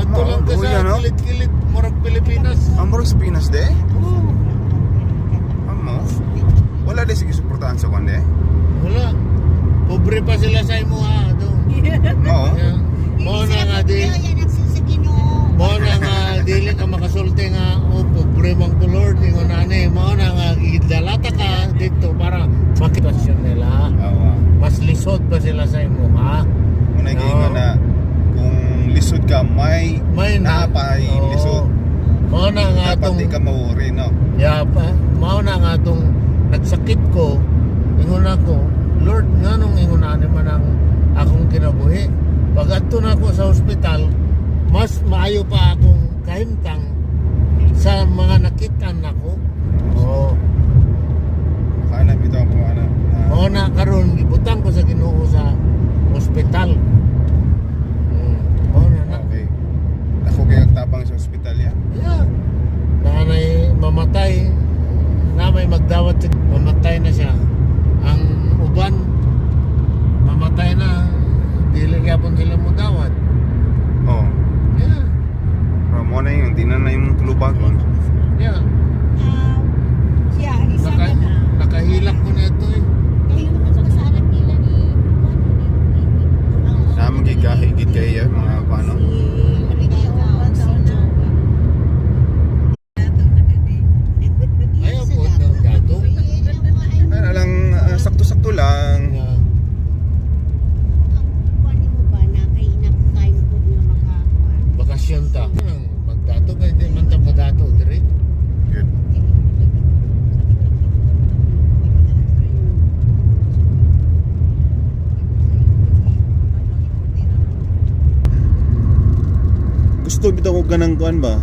Ato lang ka sa no? kilit-kilit murag Pilipinas. Murag sa Pinas de? Oo. Amo. Wala din sige suportahan sa konde. Wala. Pobre pa sila sa imo ha. Oo. Mo na nga di. Mo na nga dili ka makasulti nga pobre mang to Lord ingon ani. Mo na nga gidalata ka dito para makipasyon nila. Oo. Mas lisod pa sila sa imo ha. Muna giingon na kung lisod ka may napay lisod. Mao na nga Dapat tong di ka mawori no. mao na nga tong nagsakit ko ingon ako Lord nganong ingon ani man ang akong kinabuhi. Pag adto na ako sa ospital mas maayo pa akong kahimtang sa mga nakitaan nako. Oo. Hanap ito ang kumana. Mao na karon gibutang ko sa Ginoo sa ospital. Mao na. Okay. Ako kaya tapang sa ospital ya. Yeah. Nanay mamatay. Na may magdawat mamatay na siya. Ang uban mamatay na. Dili gyapon sila mo dawat. Oh. Yeah. Ramo na yung di na yung tulubagon. Yeah. Siya, isa ka na. Nakahilak ko na ito eh. Kayo naman sa kasalan nila ni Na magigahigit kayo mga paano. Ayaw po ng gato. Ano lang sakto-sakto lang. Yeah. Bakasyon ta. Magdato kay di man ta padato dire. Good. Gusto bitaw ko ganang kuan ba?